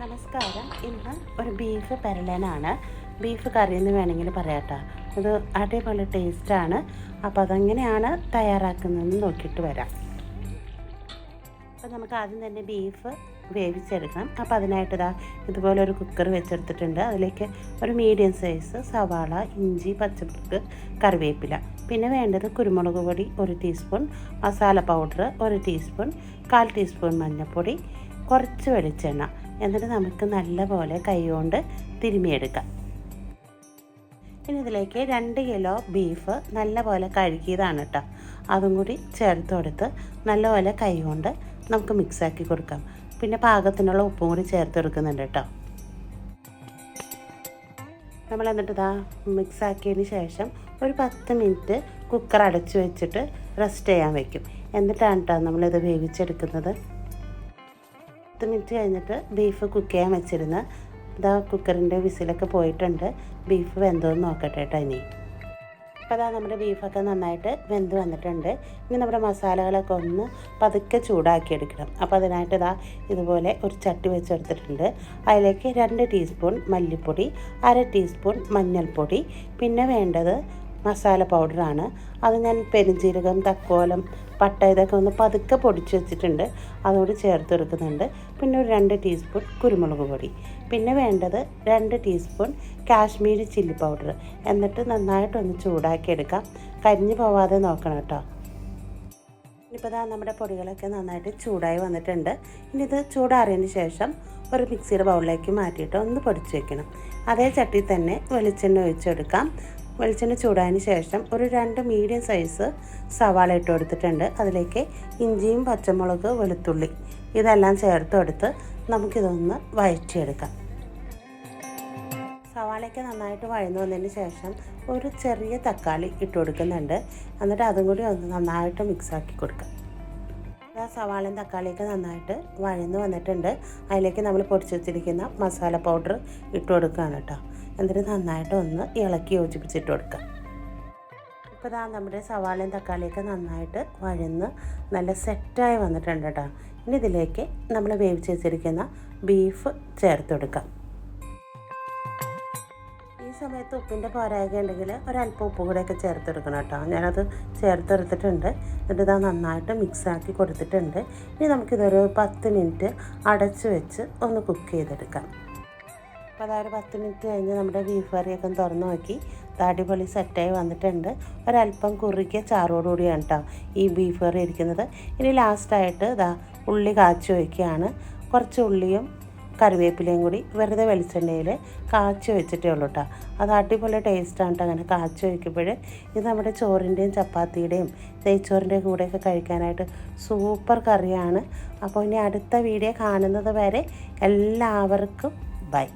നമസ്കാരം. ഇന്ന് ഒരു ബീഫ് പെരളനാണ്. ബീഫ് കറി എന്ന് വേണമെങ്കിൽ പറയാട്ടോ. അത് അടിപൊളി ടേസ്റ്റാണ്. അപ്പോൾ അതെങ്ങനെയാണ് തയ്യാറാക്കുന്നതെന്ന് നോക്കിയിട്ട് വരാം. അപ്പോൾ നമുക്ക് ആദ്യം തന്നെ ബീഫ് വേവിച്ചെടുക്കണം. അപ്പോൾ അതിനായിട്ട് ഇതുപോലെ ഒരു കുക്കർ വെച്ചെടുത്തിട്ടുണ്ട്. അതിലേക്ക് ഒരു മീഡിയം സൈസ് സവാള, ഇഞ്ചി, പച്ചമുളക്, കറിവേപ്പില, പിന്നെ വേണ്ടത് കുരുമുളക് പൊടി 1 teaspoon, masala powder 1 teaspoon, 1/4 teaspoon മഞ്ഞൾപ്പൊടി, കുറച്ച് വെളിച്ചെണ്ണ. എന്നിട്ട് നമുക്ക് നല്ലപോലെ കൈകൊണ്ട് തിരുമിയെടുക്കാം. ഇനി ഇതിലേക്ക് 2 കിലോ ബീഫ് നല്ലപോലെ കഴുകിയതാണ് കേട്ടോ. അതും കൂടി ചേർത്ത് കൊടുത്ത് നല്ലപോലെ കൈകൊണ്ട് നമുക്ക് മിക്സാക്കി കൊടുക്കാം. പിന്നെ പാകത്തിനുള്ള ഉപ്പും കൂടി ചേർത്ത് കൊടുക്കുന്നുണ്ട് കേട്ടോ. നമ്മൾ എന്നിട്ട് മിക്സാക്കിയതിന് ശേഷം ഒരു 10 മിനിറ്റ് കുക്കർ അടച്ചു വെച്ചിട്ട് റെസ്റ്റ് ചെയ്യാൻ വയ്ക്കും. എന്നിട്ടാണ് കേട്ടോ നമ്മളിത് വേവിച്ചെടുക്കുന്നത്. 10 മിനിറ്റ് കഴിഞ്ഞിട്ട് ബീഫ് കുക്ക് ചെയ്യാൻ വെച്ചിരുന്ന് കുക്കറിൻ്റെ വിസിലൊക്കെ പോയിട്ടുണ്ട്. ബീഫ് വെന്തോന്ന് നോക്കട്ടെ കേട്ടോ. ഇനി അപ്പോൾ നമ്മുടെ ബീഫൊക്കെ നന്നായിട്ട് വെന്ത് വന്നിട്ടുണ്ട്. ഇനി നമ്മുടെ മസാലകളൊക്കെ ഒന്ന് പതുക്കെ ചൂടാക്കിയെടുക്കണം. അപ്പോൾ അതിനായിട്ട് ഇതുപോലെ ഒരു ചട്ടി വെച്ചെടുത്തിട്ടുണ്ട്. അതിലേക്ക് 2 ടീസ്പൂൺ മല്ലിപ്പൊടി, 1/2 ടീസ്പൂൺ മഞ്ഞൾപ്പൊടി, പിന്നെ വേണ്ടത് മസാല പൗഡറാണ്. അത് ഞാൻ പെരുംജീരകം, തക്കോലം, പട്ട ഇതൊക്കെ ഒന്ന് പതുക്കെ പൊടിച്ച് വെച്ചിട്ടുണ്ട്. അതുകൂടി ചേർത്ത് കൊടുക്കുന്നുണ്ട്. പിന്നെ ഒരു 2 ടീസ്പൂൺ കുരുമുളക് പൊടി, പിന്നെ വേണ്ടത് 2 ടീസ്പൂൺ കാശ്മീരി ചില്ലി പൗഡർ. എന്നിട്ട് നന്നായിട്ടൊന്ന് ചൂടാക്കിയെടുക്കാം. കരിഞ്ഞു പോവാതെ നോക്കണം കേട്ടോ. ഇപ്പോൾ നമ്മുടെ പൊടികളൊക്കെ നന്നായിട്ട് ചൂടായി വന്നിട്ടുണ്ട്. ഇനി ഇത് ചൂടാറിയതിന് ശേഷം ഒരു മിക്സിയുടെ ബൗളിലേക്ക് മാറ്റിയിട്ട് ഒന്ന് പൊടിച്ച് വെക്കണം. അതേ ചട്ടിയിൽ തന്നെ വെളിച്ചെണ്ണ ഒഴിച്ചെടുക്കാം. വെളിച്ചെണ്ണ ചൂടായതിന് ശേഷം ഒരു 2 മീഡിയം സൈസ് സവാള ഇട്ട് കൊടുത്തിട്ടുണ്ട്. അതിലേക്ക് ഇഞ്ചിയും പച്ചമുളക്, വെളുത്തുള്ളി ഇതെല്ലാം ചേർത്ത് കൊടുത്ത് നമുക്കിതൊന്ന് വഴറ്റിയെടുക്കാം. സവാളയൊക്കെ നന്നായിട്ട് വഴന്നു വന്നതിന് ശേഷം ഒരു ചെറിയ തക്കാളി ഇട്ട് കൊടുക്കുന്നുണ്ട്. എന്നിട്ട് അതും കൂടി ഒന്ന് നന്നായിട്ട് മിക്സാക്കി കൊടുക്കാം. സവാളയും തക്കാളിയൊക്കെ നന്നായിട്ട് വഴന്നു വന്നിട്ടുണ്ട്. അതിലേക്ക് നമ്മൾ പൊടിച്ച് വെച്ചിരിക്കുന്ന മസാല പൗഡർ ഇട്ട് കൊടുക്കുകയാണ് കേട്ടോ. എന്നിട്ട് നന്നായിട്ട് ഒന്ന് ഇളക്കി യോജിപ്പിച്ചിട്ട് കൊടുക്കാം. ഇപ്പോൾ നമ്മുടെ സവാളയും തക്കാളിയൊക്കെ നന്നായിട്ട് വഴന്ന് നല്ല സെറ്റായി വന്നിട്ടുണ്ട് കേട്ടോ. ഇനി ഇതിലേക്ക് നമ്മൾ വേവിച്ച് വെച്ചിരിക്കുന്ന ബീഫ് ചേർത്ത് കൊടുക്കാം. ഈ സമയത്ത് ഉപ്പിൻ്റെ പോരായ്ക ഉണ്ടെങ്കിൽ ഒരല്പം ഉപ്പ് കൂടെയൊക്കെ ചേർത്ത് കൊടുക്കണം കേട്ടോ. ഞാനത് ചേർത്തെടുത്തിട്ടുണ്ട്. എന്നിട്ട് നന്നായിട്ട് മിക്സാക്കി കൊടുത്തിട്ടുണ്ട്. ഇനി നമുക്കിതൊരു 10 മിനിറ്റ് അടച്ച് വെച്ച് ഒന്ന് കുക്ക് ചെയ്തെടുക്കാം. അപ്പോൾ ഒരു 10 മിനിറ്റ് കഴിഞ്ഞ് നമ്മുടെ ബീഫ് കറിയൊക്കെ തുറന്ന് നോക്കി അടിപൊളി സെറ്റായി വന്നിട്ടുണ്ട്. ഒരല്പം കുറുകിയ ചാറോടുകൂടിയാണ് കേട്ടോ ഈ ബീഫ് കറി ഇരിക്കുന്നത്. ഇനി ലാസ്റ്റായിട്ട് ഉള്ളി കാച്ചി വയ്ക്കുകയാണ്. കുറച്ച് ഉള്ളിയും കറിവേപ്പിലയും കൂടി വെറുതെ വെളിച്ചെണ്ണയിൽ കാച്ചി വെച്ചിട്ടേ ഉള്ളൂ കേട്ടോ. അത് അടിപൊളി ടേസ്റ്റാണ് കേട്ടോ. അങ്ങനെ കാച്ചി വയ്ക്കുമ്പോൾ ഇത് നമ്മുടെ ചോറിൻ്റെയും ചപ്പാത്തിയുടെയും നെയ്ച്ചോറിൻ്റെയും കൂടെയൊക്കെ കഴിക്കാനായിട്ട് സൂപ്പർ കറിയാണ്. അപ്പോൾ ഇനി അടുത്ത വീഡിയോ കാണുന്നത് വരെ എല്ലാവർക്കും ബൈ.